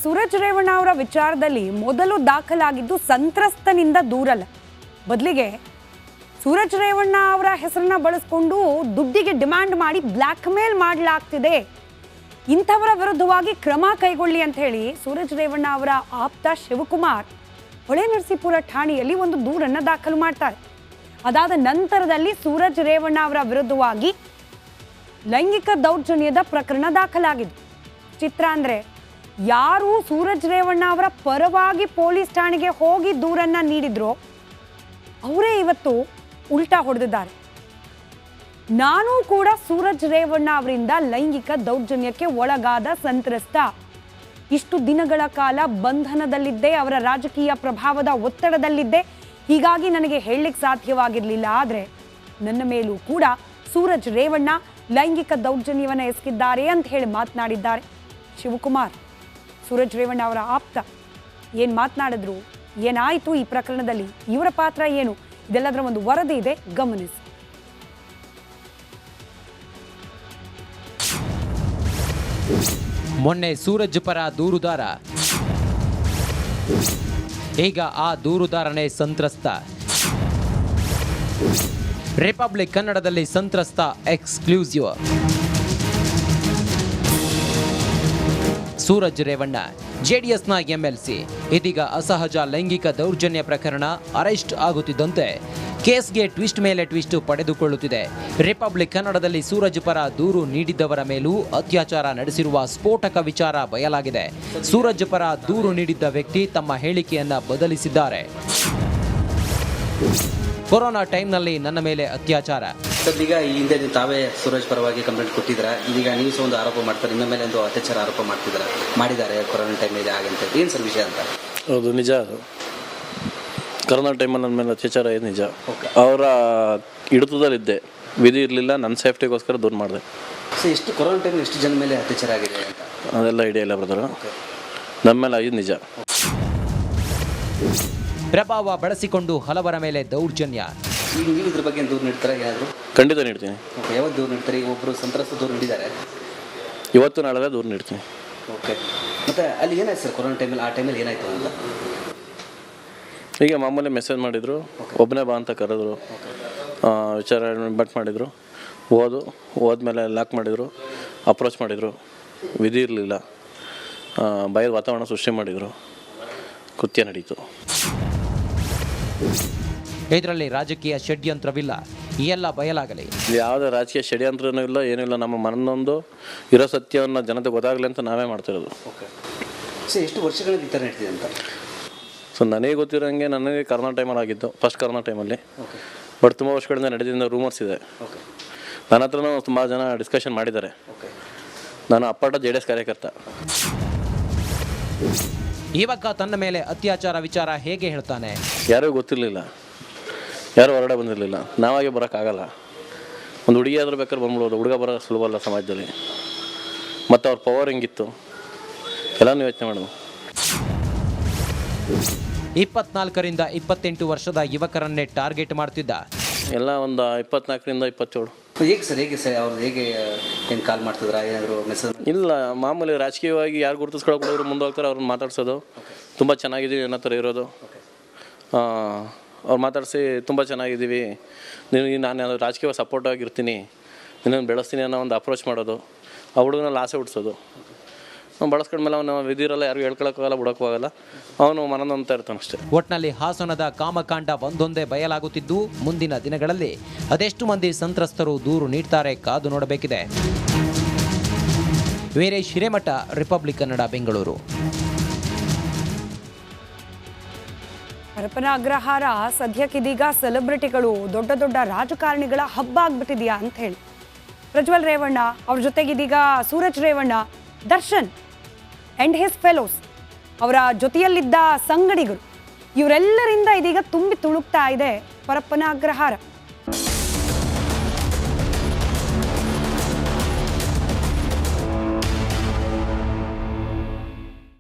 ಸೂರಜ್ ರೇವಣ್ಣ ಅವರ ವಿಚಾರದಲ್ಲಿ ಮೊದಲು ದಾಖಲಾಗಿದ್ದು ಸಂತ್ರಸ್ತನಿಂದ ದೂರಲ್ಲ, ಬದಲಿಗೆ ಸೂರಜ್ ರೇವಣ್ಣ ಅವರ ಹೆಸರನ್ನ ಬಳಸಿಕೊಂಡು ದುಡ್ಡಿಗೆ ಡಿಮ್ಯಾಂಡ್ ಮಾಡಿ ಬ್ಲ್ಯಾಕ್ ಮೇಲ್ ಮಾಡಲಾಗ್ತಿದೆ, ಇಂಥವರ ವಿರುದ್ಧವಾಗಿ ಕ್ರಮ ಕೈಗೊಳ್ಳಿ ಅಂತ ಹೇಳಿ ಸೂರಜ್ ರೇವಣ್ಣ ಅವರ ಆಪ್ತ ಶಿವಕುಮಾರ್ ಹೊಳೆನರಸೀಪುರ ಠಾಣೆಯಲ್ಲಿ ಒಂದು ದೂರನ್ನ ದಾಖಲು ಮಾಡ್ತಾರೆ. ಅದಾದ ನಂತರದಲ್ಲಿ ಸೂರಜ್ ರೇವಣ್ಣ ಅವರ ವಿರುದ್ಧವಾಗಿ ಲೈಂಗಿಕ ದೌರ್ಜನ್ಯದ ಪ್ರಕರಣ ದಾಖಲಾಗಿದೆ. ಚಿತ್ರ ಅಂದ್ರೆ ಯಾರು ಸೂರಜ್ ರೇವಣ್ಣ ಅವರ ಪರವಾಗಿ ಪೊಲೀಸ್ ಠಾಣೆಗೆ ಹೋಗಿ ದೂರನ್ನ ನೀಡಿದ್ರೋ ಅವರೇ ಇವತ್ತು ಉಲ್ಟಾ ಹೊಡೆದಿದ್ದಾರೆ. ನಾನು ಕೂಡ ಸೂರಜ್ ರೇವಣ್ಣ ಅವರಿಂದ ಲೈಂಗಿಕ ದೌರ್ಜನ್ಯಕ್ಕೆ ಒಳಗಾದ ಸಂತ್ರಸ್ತ. ಇಷ್ಟು ದಿನಗಳ ಕಾಲ ಬಂಧನದಲ್ಲಿದ್ದೆ, ಅವರ ರಾಜಕೀಯ ಪ್ರಭಾವದ ಒತ್ತಡದಲ್ಲಿದ್ದೆ, ಹೀಗಾಗಿ ನನಗೆ ಹೇಳಲಿಕ್ಕೆ ಸಾಧ್ಯವಾಗಿರಲಿಲ್ಲ. ಆದರೆ ನನ್ನ ಮೇಲೂ ಕೂಡ ಸೂರಜ್ ರೇವಣ್ಣ ಲೈಂಗಿಕ ದೌರ್ಜನ್ಯವನ್ನು ಎಸಗಿದ್ದಾರೆ ಅಂತ ಹೇಳಿ ಮಾತನಾಡಿದ್ದಾರೆ ಶಿವಕುಮಾರ್. ಸೂರಜ್ ರೇವಣ್ಣ ಅವರ ಆಪ್ತ ಏನು ಮಾತನಾಡಿದ್ರು, ಏನಾಯಿತು ಈ ಪ್ರಕರಣದಲ್ಲಿ, ಇವರ ಪಾತ್ರ ಏನು, ಇದೆಲ್ಲದರ ಒಂದು ವರದಿ ಇದೆ, ಗಮನಿಸಿ. ಮೊನ್ನೆ ಸೂರಜ್ ಪರ ದೂರುದಾರ, ಈಗ ಆ ದೂರುದಾರನೇ ಸಂತ್ರಸ್ತ. ರಿಪಬ್ಲಿಕ್ ಕನ್ನಡದಲ್ಲಿ ಸಂತ್ರಸ್ತ ಎಕ್ಸ್ಕ್ಲೂಸಿವ್. ಸೂರಜ್ ರೇವಣ್ಣ ಜೆಡಿಎಸ್ನ ಎಂಎಲ್ಸಿ ಇದೀಗ ಅಸಹಜ ಲೈಂಗಿಕ ದೌರ್ಜನ್ಯ ಪ್ರಕರಣ ಅರೆಸ್ಟ್ ಆಗುತ್ತಿದ್ದಂತೆ ಕೇಸ್ಗೆ ಟ್ವಿಸ್ಟ್ ಮೇಲೆ ಟ್ವಿಸ್ಟ್ ಪಡೆದುಕೊಳ್ಳುತ್ತಿದೆ. ರಿಪಬ್ಲಿಕ್ ಕನ್ನಡದಲ್ಲಿ ಸೂರಜ್ ಪರ ದೂರು ನೀಡಿದ್ದವರ ಮೇಲೂ ಅತ್ಯಾಚಾರ ನಡೆಸಿರುವ ಸ್ಫೋಟಕ ವಿಚಾರ ಬಯಲಾಗಿದೆ. ಸೂರಜ್ ಪರ ದೂರು ನೀಡಿದ್ದ ವ್ಯಕ್ತಿ ತಮ್ಮ ಹೇಳಿಕೆಯನ್ನ ಬದಲಿಸಿದ್ದಾರೆ. ಕೊರೋನಾ ಟೈಮ್ನಲ್ಲಿ ನನ್ನ ಮೇಲೆ ಅತ್ಯಾಚಾರ. ಈಗ ಈ ಹಿಂದೆ ತಾವೇ ಸೂರಜ್ ಪರವಾಗಿ ಕಂಪ್ಲೇಂಟ್ ಕೊಟ್ಟಿದ್ರ, ಇದೀಗ ನೀವು ಸಹ ಒಂದು ಆರೋಪ ಮಾಡ್ತಾರೆ, ನಿಮ್ಮ ಮೇಲೆ ಒಂದು ಅತ್ಯಾಚಾರ ಆರೋಪ ಮಾಡಿದ್ದಾರೆ ಕೊರೋನಾ ಟೈಮಲ್ಲಿ ಹಾಗಂತ. ಏನು ಸರ್ ವಿಷಯ ಅಂತ? ಹೌದು, ನಿಜ. ಅದು ಕೊರೋನಾ ಟೈಮಲ್ಲಿ ನನ್ನ ಮೇಲೆ ಅತ್ಯಾಚಾರ ಏನು ನಿಜ. ಅವರ ಹಿಡಿತದಲ್ಲಿದ್ದೆ, ವಿಧಿ ಇರಲಿಲ್ಲ, ನನ್ನ ಸೇಫ್ಟಿಗೋಸ್ಕರ ದೂರ ಮಾಡಿದೆ. ಸೊ ಎಷ್ಟು ಕೊರೋನಾ ಟೈಮಲ್ಲಿ ಎಷ್ಟು ಜನ ಮೇಲೆ ಅತ್ಯಾಚಾರ ಆಗಿದೆ ಅಂತ ಅದೆಲ್ಲ ಐಡಿಯಾ ಇಲ್ಲ ಬ್ರದರ್. ನಮ್ಮ ಮೇಲೆ ಆಗಿದ್ದು ನಿಜ. ಪ್ರಭಾವ ಬಳಸಿಕೊಂಡು ಹಲವರ ಮೇಲೆ ದೌರ್ಜನ್ಯ. ಈಗ ನೀವು ಇದ್ರ ಬಗ್ಗೆ ದೂರು ನೀಡ್ತಾರೆ ಏನಾದರೂ? ಖಂಡಿತ ನೀಡ್ತೀನಿ. ಯಾವತ್ತು ದೂರು ನೀಡ್ತಾರೆ? ಈಗ ಒಬ್ಬರು ಸಂತ್ರಸ್ತ ದೂರು ನೀಡಿದ್ದಾರೆ, ಇವತ್ತು ನಾಳೆ ದೂರ ನೀಡ್ತೀನಿ. ಓಕೆ. ಮತ್ತು ಅಲ್ಲಿ ಏನಾಯ್ತು ಸರ್ ಕೊರೋನಾ ಟೈಮಲ್ಲಿ? ಆ ಟೈಮಲ್ಲಿ ಏನಾಯಿತು ಅಂತ? ಹೀಗೆ ಮಾಮೂಲಿ ಮೆಸೇಜ್ ಮಾಡಿದರು, ಒಬ್ಬನೇ ಬಾ ಅಂತ ಕರೆದ್ರು, ವಿಚಾರ ಬಟ್ ಮಾಡಿದರು, ಹೋದ್ಮೇಲೆ ಲಾಕ್ ಮಾಡಿದರು, ಅಪ್ರೋಚ್ ಮಾಡಿದರು, ವಿಧಿ ಇರಲಿಲ್ಲ, ಭಯದ ವಾತಾವರಣ ಸೃಷ್ಟಿ ಮಾಡಿದರು, ಕೃತ್ಯ ನಡೀತು. ಇದರಲ್ಲಿ ರಾಜಕೀಯ ಷಡ್ಯಂತ್ರವಿಲ್ಲ, ಈ ಎಲ್ಲ ಬಯಲಾಗಲಿ. ಯಾವುದೇ ರಾಜಕೀಯ ಷಡ್ಯಂತ್ರನೂ ಇಲ್ಲ, ಏನೂ ಇಲ್ಲ. ನಮ್ಮ ಮನನೊಂದು ಇರೋ ಸತ್ಯವನ್ನು ಜನತೆ ಗೊತ್ತಾಗಲಿ ಅಂತ ನಾವೇ ಮಾಡ್ತಿರೋದು. ಓಕೆ. ಸೊ ಎಷ್ಟು ವರ್ಷಗಳಿಂದ ಈ ಥರ ನಡೀತಿದೆ ಅಂತ? ಸೊ ನನಗೆ ಗೊತ್ತಿರೋಂಗೆ ನನಗೆ ಕರೋನಾ ಟೈಮಲ್ಲಿ ಆಗಿದ್ದು, ಫಸ್ಟ್ ಕರೋನಾ ಟೈಮಲ್ಲಿ. ಬಟ್ ತುಂಬ ವರ್ಷಗಳಿಂದ ನಡೆದಿದ್ದ ರೂಮರ್ಸ್ ಇದೆ. ನನ್ನ ಹತ್ರನೂ ತುಂಬ ಜನ ಡಿಸ್ಕಷನ್ ಮಾಡಿದ್ದಾರೆ. ನಾನು ಅಪ್ಪಟ JDS ಕಾರ್ಯಕರ್ತ. ಇವಾಗ ತನ್ನ ಮೇಲೆ ಅತ್ಯಾಚಾರ ವಿಚಾರ ಹೇಗೆ ಹೇಳ್ತಾನೆ? ಯಾರಿಗೂ ಗೊತ್ತಿರಲಿಲ್ಲ, ಯಾರೂ ಹೊರಗಡೆ ಬಂದಿರಲಿಲ್ಲ, ನಾವಾಗೆ ಬರೋಕ್ಕಾಗಲ್ಲ. ಒಂದು ಹುಡುಗಿ ಆದರೂ ಬೇಕಾದ್ರೆ ಬಂದ್ಬಿಡೋದು, ಹುಡುಗ ಬರೋ ಸುಲಭ ಅಲ್ಲ ಸಮಾಜದಲ್ಲಿ. ಮತ್ತು ಅವ್ರ ಪವರ್ ಹೆಂಗಿತ್ತು ಎಲ್ಲನೂ ಯೋಚನೆ ಮಾಡೋದು. 24ರಿಂದ 28 ವರ್ಷದ ಯುವಕರನ್ನೇ ಟಾರ್ಗೆಟ್ ಮಾಡ್ತಿದ್ದ. ಎಲ್ಲ ಒಂದು 24ರಿಂದ 27. ಹೇಗೆ ಸರ್ ಅವ್ರು ಹೇಗೆ ಏನು ಕಾಲ್ ಮಾಡ್ತಿದ್ರ, ಏನಾದರೂ ಮೆಸೇಜ್? ಇಲ್ಲ, ಮಾಮೂಲಿ ರಾಜಕೀಯವಾಗಿ ಯಾರು ಗುರುತಿಸ್ಕೊಳಕ್ಕೆ ಮುಂದೆ ಹೋಗ್ತಾರೆ ಅವ್ರನ್ನ ಮಾತಾಡ್ಸೋದು. ತುಂಬ ಚೆನ್ನಾಗಿದ್ದೀವಿ ಅನ್ನೋ ಥರ ಇರೋದು. ಅವ್ರು ಮಾತಾಡಿಸಿ ತುಂಬ ಚೆನ್ನಾಗಿದ್ದೀವಿ, ನಿನಗೆ ನಾನು ರಾಜಕೀಯ ಸಪೋರ್ಟ್ ಆಗಿರ್ತೀನಿ, ನಿನ್ನನ್ನು ಬೆಳೆಸ್ತೀನಿ ಅನ್ನೋ ಒಂದು ಅಪ್ರೋಚ್ ಮಾಡೋದು. ಆ ಹುಡುಗನಲ್ಲಿ ಆಸೆ ಹುಡ್ಸೋದು. ಬಳಸ್ಕೊಂಡ್ಮೇಲೆ ಅವನು ವಿಧಿ ಇರಲ್ಲ, ಯಾರಿಗೂ ಹೇಳ್ಕೊಳಕ್ಕಾಗಲ್ಲ, ಬಿಡೋಕ್ಕಾಗಲ್ಲ, ಅವನು ಮನನೊಂತ ಇರ್ತಾನೆ ಅಷ್ಟೇ. ಒಟ್ನಲ್ಲಿ ಹಾಸನದ ಕಾಮಕಾಂಡ ಒಂದೊಂದೇ ಬಯಲಾಗುತ್ತಿದ್ದು, ಮುಂದಿನ ದಿನಗಳಲ್ಲಿ ಅದೆಷ್ಟು ಮಂದಿ ಸಂತ್ರಸ್ತರು ದೂರು ನೀಡ್ತಾರೆ ಕಾದು ನೋಡಬೇಕಿದೆ. ವೀರೇಶ್ ಹಿರೇಮಠ, ರಿಪಬ್ಲಿಕ್ ಕನ್ನಡ, ಬೆಂಗಳೂರು. ಪರಪ್ಪನ ಅಗ್ರಹಾರ ಸದ್ಯಕ್ಕಿದೀಗ ಸೆಲೆಬ್ರಿಟಿಗಳು, ದೊಡ್ಡ ದೊಡ್ಡ ರಾಜಕಾರಣಿಗಳ ಹಬ್ಬ ಆಗ್ಬಿಟ್ಟಿದೆಯಾ ಅಂತ ಹೇಳಿ. ಪ್ರಜ್ವಲ್ ರೇವಣ್ಣ ಅವ್ರ ಜೊತೆಗಿದೀಗ Suraj Revanna, Darshan and his fellows, ಅವರ ಜೊತೆಯಲ್ಲಿದ್ದ ಸಂಗಡಿಗರು, ಇವರೆಲ್ಲರಿಂದ ಇದೀಗ ತುಂಬಿ ತುಳುಕ್ತಾ ಇದೆ ಪರಪ್ಪನ ಅಗ್ರಹಾರ.